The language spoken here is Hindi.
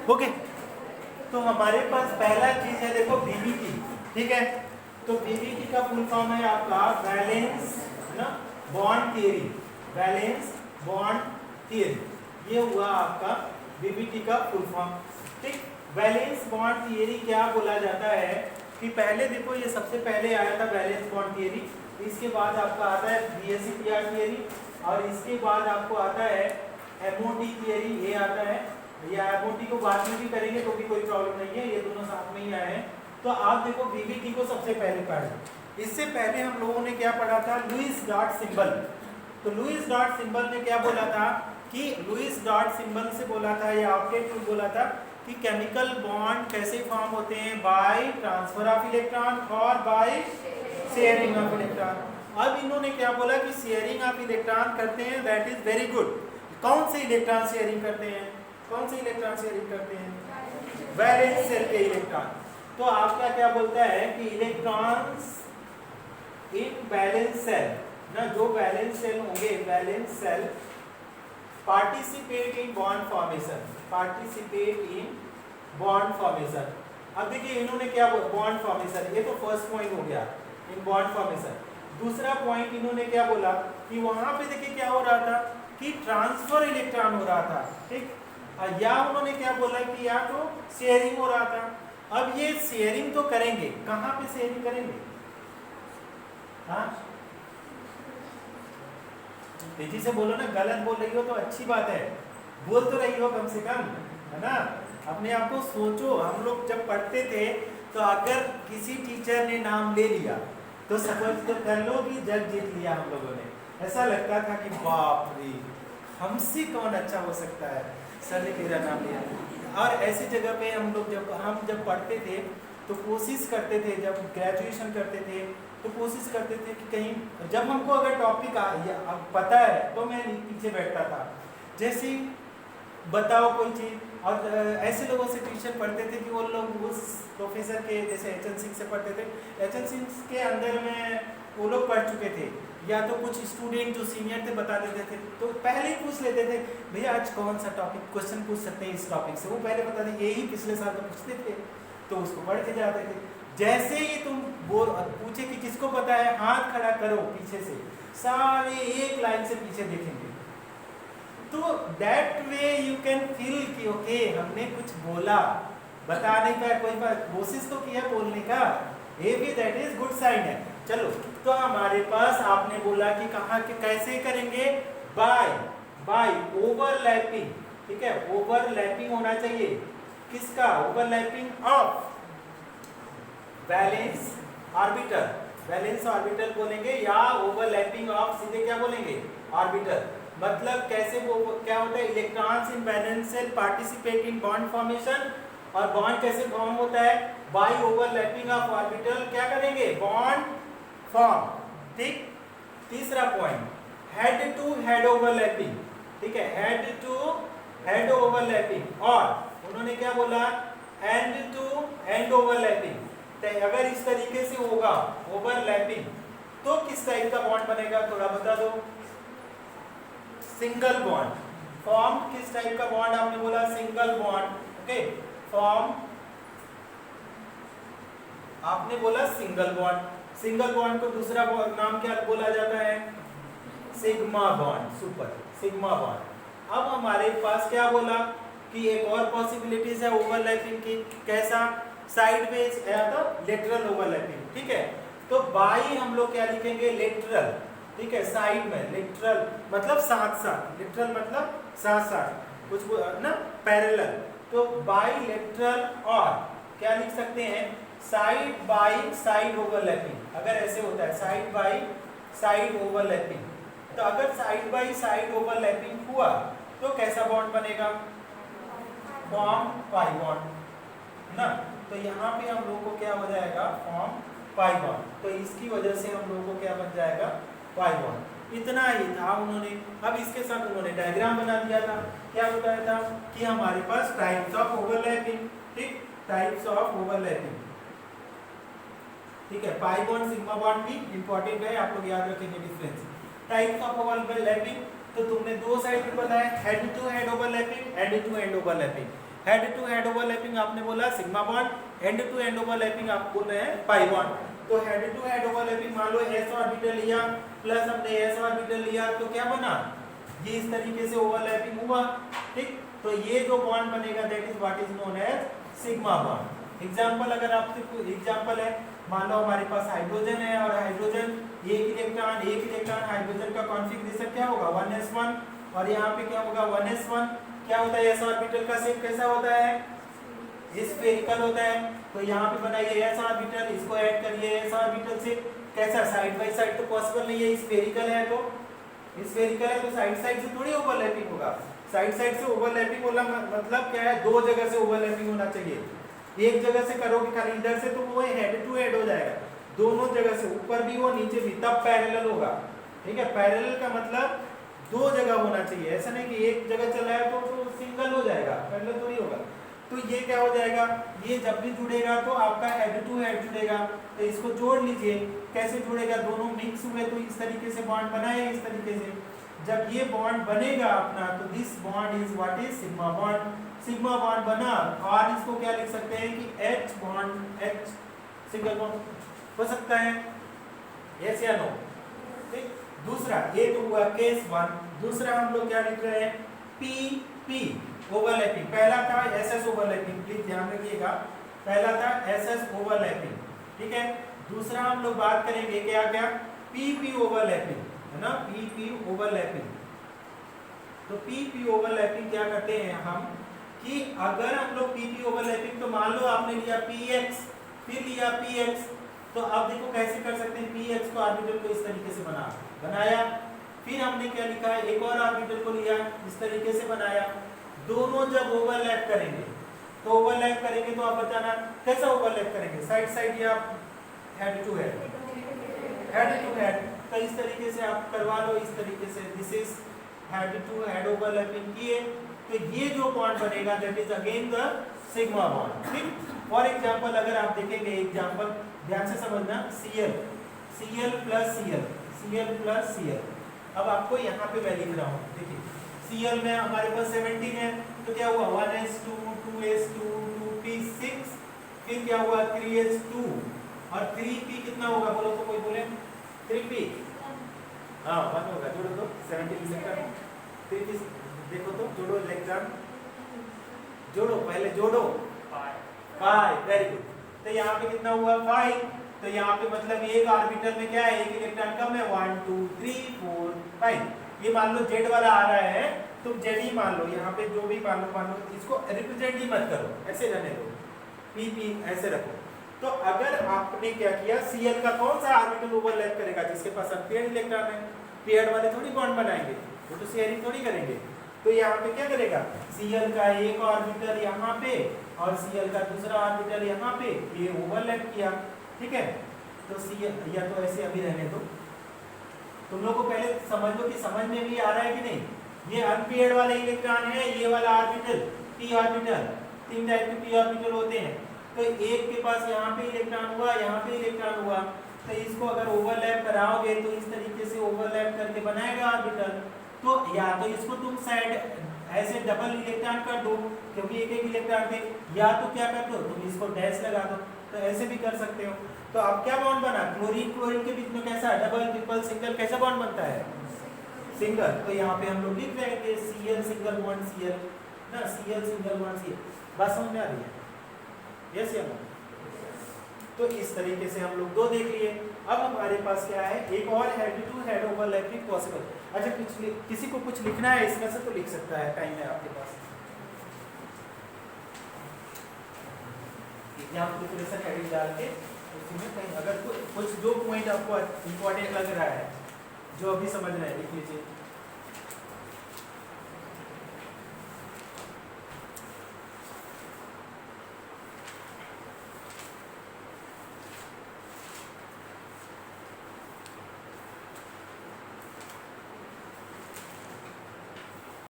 ओके, तो हमारे पास पहला चीज है देखो बीबीटी, ठीक है। तो बीबीटी का फुल फॉर्म है आपका वैलेंस ना bond theory, valence bond theory, ये हुआ आपका बीबीटी का फुल फॉर्म, ठीक। वैलेंस बॉन्ड थियरी क्या बोला जाता है कि पहले देखो ये सबसे पहले आया था वैलेंस बॉन्ड थियरी, इसके बाद आपका आता है बीएससी-पीआर थियरी, और इसके बाद आपको आता है एमओटी थियरी, ये आता है। या एमओटी को बाद में भी करेंगे तो भी कोई प्रॉब्लम नहीं है, ये दोनों साथ में ही आए हैं। तो आप देखो बीबीटी को सबसे पहले पढ़े, इससे पहले हम लोगों ने क्या पढ़ा था, लुईस डॉट सिंबल। तो लुईस डॉट सिंबल ने क्या बोला था कि लुईस डॉट सिंबल से बोला था या ऑक्टेट में बोला था कि केमिकल बॉन्ड कैसे फॉर्म होते हैं, बाय ट्रांसफर ऑफ इलेक्ट्रॉन और बाय शेयरिंग ऑफ इलेक्ट्रॉन। अब इन्होंने क्या बोला कि शेयरिंग ऑफ इलेक्ट्रॉन करते हैं, दैट इज वेरी गुड। कौन से इलेक्ट्रॉन शेयरिंग करते हैं, कौन से इलेक्ट्रॉन शेयरिंग करते हैं, वैलेंस सेल के इलेक्ट्रॉन। तो आपका क्या बोलता है कि इलेक्ट्रॉन्स इन वैलेंस सेल ना, जो वैलेंस सेल होंगे, valence shell participate in bond formation, participate in bond formation. अब देखिए इन्होंने क्या बॉन्ड फॉर्मेशन, ये तो फर्स्ट पॉइंट हो गया इन बॉन्ड फॉर्मेशन। दूसरा पॉइंट इन्होंने क्या बोला कि वहां पे देखिए क्या हो रहा था कि ट्रांसफर इलेक्ट्रॉन हो रहा था, ठीक। या उन्होंने क्या बोला कि या तो शेयरिंग हो रहा था। अब ये शेयरिंग तो करेंगे, कहां पे शेयरिंग करेंगे, हाँ तेजी से बोलो ना, गलत बोल रही हो तो अच्छी बात है, बोल तो रही हो कम से कम, है ना। अपने आप को सोचो, हम लोग जब पढ़ते थे तो अगर किसी टीचर ने नाम ले लिया तो समझ तो कर लो कि जग जीत लिया हम लोगों ने। ऐसा लगता था कि बाप रे, हमसे कौन अच्छा हो सकता है, सर ने तेरा नाम लिया। और ऐसी जगह पे हम लोग जब पढ़ते थे तो कोशिश करते थे, जब ग्रेजुएशन करते थे तो कोशिश करते थे कि कहीं जब हमको अगर टॉपिक पता है तो मैं पीछे बैठता था, जैसे बताओ कोई चीज़। और ऐसे लोगों से ट्यूशन पढ़ते थे कि वो लोग उस प्रोफेसर के जैसे एच एन सिंह से पढ़ते थे, एच एन सिंह के अंदर में वो लोग पढ़ चुके थे, या तो कुछ स्टूडेंट जो सीनियर थे बता देते थे, तो पहले ही पूछ लेते थे भैया आज कौन सा टॉपिक क्वेश्चन पूछ सकते हैं इस टॉपिक से, वो पहले बता दें, यही पिछले साल तो पूछते थे, तो उसको पढ़ के जाते थे। जैसे ही तुम पूछे कि किसको पता है, हाथ खड़ा करो पीछे से, सारे एक लाइन से पीछे देखेंगे। तो that way you can feel कि ओके हमने कुछ बोला, बता नहीं पाया, कोई बात कोशिश तो किया बोलने का, ये भी दैट इज गुड साइन है। चलो, तो हमारे पास आपने बोला कि कहाँ के कैसे करेंगे, बाय ओवरलैपिंग, ठीक है, ओवरलैपिंग होना चाहिए, किसका, overlapping of valence orbital, valence orbital बोलेंगे, या ओवरलैपिंग ऑफ सीधे क्या बोलेंगे, ऑर्बिटल। मतलब कैसे वो क्या होता है, electrons in valence shell participate in bond formation, और बॉन्ड कैसे फॉर्म होता है, बाय ओवरलैपिंग ऑफ ऑर्बिटल, क्या करेंगे, बॉन्ड फॉर्म, ठीक। तीसरा point, head to head overlapping, ठीक है, हेड टू हेड ओवरलैपिंग, और उन्होंने क्या बोला, एंड टू एंड ओवरलैपिंग। अगर इस तरीके से होगा ओवरलैपिंग तो किस टाइप का बॉन्ड बनेगा, थोड़ा बता दो, सिंगल बॉन्ड। फॉर्म किस टाइप का बॉन्ड आपने बोला, सिंगल बॉन्ड, ओके, फॉर्म आपने बोला सिंगल बॉन्ड। सिंगल बॉन्ड को दूसरा नाम क्या बोला जाता है, sigma bond, super sigma bond. अब हमारे पास क्या बोला कि एक और पॉसिबिलिटीज है ओवरलैपिंग की, कैसा, साइडवेज या तो लेटरल ओवरलैपिंग, ठीक है। तो बाई हम लोग क्या लिखेंगे, लेटरल, ठीक है, साइड में, लेटरल मतलब साथ साथ, लेटरल मतलब साथ साथ, कुछ ना पैरेलल, तो बाई लेटरल, और क्या लिख सकते हैं, साइड बाई साइड ओवरलैपिंग। अगर ऐसे होता है साइड बाई साइड ओवरलैपिंग, तो अगर साइड बाई साइड ओवरलैपिंग हुआ तो कैसा बॉन्ड बनेगा, फॉर्म पाई बॉन्ड ना। तो यहाँ पे हम लोगों को क्या हो जाएगा, फॉर्म पाई बॉन्ड, तो इसकी वजह से हम लोगों को क्या बन जाएगा, पाई बॉन्ड। इतना ही था उन्होंने। अब इसके साथ उन्होंने डायग्राम बना दिया था, क्या बताया था कि हमारे पास टाइप्स ऑफ ओवरलैपिंग, ठीक, टाइप्स ऑफ ओवरलैपिंग, ठीक है। पाई बॉन्ड सिग्मा बॉन्ड भी इंपॉर्टेंट है, आप लोग याद रखेंगे डिफरेंस। टाइप्स ऑफ ओवरलैपिंग, तो तुमने दो साइड पे बताया, head to head overlapping, end to end overlapping. Head to head overlapping आपने बोला sigma bond, end to end overlapping आप बोल रहे हैं पाई बॉन्ड। तो हेड टू हेड ओवरलैपिंग मान लो s ऑर्बिटल लिया प्लस हमने s ऑर्बिटल लिया तो क्या बना, ये इस तरीके से ओवरलैपिंग हुआ, ठीक। तो ये जो बॉन्ड बनेगा that is what is known as sigma bond. Example अगर आपसे कोई एग्जांपल है, मान लो हमारे पास हाइड्रोजन है और हाइड्रोजन एक इलेक्ट्रॉन हाइड्रोजन का कॉन्फ़िगरेशन क्या होगा 1s1 और यहाँ पे क्या होगा 1s1। क्या होता है s ऑर्बिटल का शेप कैसा होता है, स्फेरिकल होता है। तो यहाँ पे बनाइए s ऑर्बिटल, इसको ऐड करिए s ऑर्बिटल से, कैसा साइड बाय साइड तो पॉसिबल नहीं है, स्फेरिकल है तो साइड साइड से थोड़ी ओवरलैपिंग होगा। साइड साइड से ओवरलैपिंग होना मतलब क्या है, दो जगह से ओवरलैपिंग होना चाहिए। एक जगह से करोगे खाली इधर से तो वो हेड टू हेड हो जाएगा, दोनों जगह से ऊपर भी हो नीचे भी, तब पैरेलल होगा, ठीक है। पैरेलल का मतलब दो जगह होना चाहिए, ऐसा नहीं कि एक जगह चला है तो सिंगल हो जाएगा, पैरेलल थोड़ी होगा। तो ये क्या हो जाएगा, ये जब भी जुड़ेगा तो आपका हेड टू हेड जुड़ेगा। तो इसको जोड़ लीजिए, कैसे जुड़ेगा, दोनों मिक्स हुए तो इस तरीके से बॉन्ड बना है, इस तरीके से। जब ये बॉन्ड बनेगा अपना तो this bond is what is sigma bond. Sigma bond बना और इसको क्या लिख सकते हैं कि H bond, H single bond हो सकता है, यस या नो, ठीक। दूसरा ये तो हुआ केस 1। दूसरा हम लोग क्या लिख रहे हैं, PP ओवरलैपिंग। पहला था SS ओवरलैपिंग, प्लीज ध्यान रखिएगा, पहला था SS ओवरलैपिंग, ठीक है। दूसरा हम लोग बात करेंगे क्या क्या, PP ओवरलैपिंग, है ना, PP ओवरलैपिंग। तो PP ओवरलैपिंग क्या करते हैं हम कि अगर हम लोग PP ओवरलैपिंग, तो मान लो आपने लिया PX फिर लिया PX, तो अब देखो कैसे कर सकते हैं, PX को ऑर्बिटल को इस तरीके से बनाया, फिर हमने क्या लिखा है, एक और ऑर्बिटल को लिया इस तरीके से बनाया। दोनों जब ओवरलैप करेंगे तो आप बताना कैसा ओवरलैप करेंगे, साइड साइड या हेड टू हेड, तो इस तरीके से आप करवा लो, इस तरीके से this is head to head overlapping किए तो ये जो बॉन्ड बनेगा that is again the sigma bond, ठीक। फॉर एग्जांपल अगर आप देखेंगे, एग्जांपल ध्यान से समझना, Cl प्लस Cl। अब आपको यहाँ पे मैं लिख रहा हूँ, देखिए Cl में हमारे पास 17 है, तो क्या हुआ 1s2 2s2 2p6, फिर क्या हुआ 3s2 और 3p कितना होगा बोलो तो, कोई बोले 3p, हाँ 1 होगा, जोड़ो तो 17 इलेक्ट्रॉन, 3p देखो तो जोड़ो इलेक्ट्रॉन, जोड़ो पहले जोड़ो 5, वेरी गुड। तो यहाँ पे कितना हुआ 5, तो यहाँ पे मतलब एक ऑर्बिटल में क्या है, एक इलेक्ट्रॉन कम है, 1 2 3 4 5। ये मान लो जेड वाला आ रहा है, तुम जेड ही मान लो, यहाँ पे जो भी मान लो, इसको रिप्रेजेंट ही मत करो, ऐसे रहने दो, PP ऐसे रखो। तो अगर आपने क्या किया, Cl का कौन सा ऑर्बिटल ओवरलैप करेगा, जिसके पास अनपेयर्ड इलेक्ट्रॉन है, पेयर्ड वाले थोड़ी बॉन्ड बनाएंगे, वो तो शेयरिंग थोड़ी करेंगे। तो यहाँ पे क्या करेगा, Cl का एक ऑर्बिटल यहाँ पे और Cl का दूसरा ऑर्बिटल यहाँ पे, ये ओवरलैप किया, ठीक है। तो Cl या तो ऐसे अभी रहने दो, तुम लोग को पहले समझ लो कि समझ में भी आ रहा है कि नहीं। ये अनपेयर्ड वाले इलेक्ट्रॉन है, ये वाला ऑर्बिटल p ऑर्बिटल, 3 टाइप के p ऑर्बिटल होते हैं। तो एक के पास यहाँ पे इलेक्ट्रॉन हुआ, यहाँ पे इलेक्ट्रॉन हुआ, तो इसको अगर ओवरलैप कराओगे तो इस तरीके से ओवरलैप करके बनाएगा ऑर्बिटल। तो या तो इसको तुम साइड ऐसे डबल इलेक्ट्रॉन कर दो, क्योंकि एक इलेक्ट्रॉन थे, या तो क्या कर दो तुम इसको डैश लगा दो, तो ऐसे भी कर सकते हो। तो अब क्या बॉन्ड बना, क्लोरीन के बीच में कैसा डबल ट्रिपल सिंगल कैसा बॉन्ड बनता है, सिंगल। तो यहाँ पे हम लोग लिख रहे हैं Cl सिंगल बॉन्ड Cl ना, Cl सिंगल बॉन्ड Cl। बात समझ में आ रही है, यस या नो। तो इस तरीके से हम लोग दो देख लिए। अब हमारे पास क्या है, एक और head to head overlapping possible. अच्छा किसी को कुछ लिखना है इसमें से तो लिख सकता है, टाइम है आपके पास। एग्जाम प्रिपरेशन हेडिंग डाल के उसमें कहीं अगर कुछ जो पॉइंट आपको इम्पोर्टेंट लग रहा है, जो अभी समझ रहे हैं, लिख लीजिए।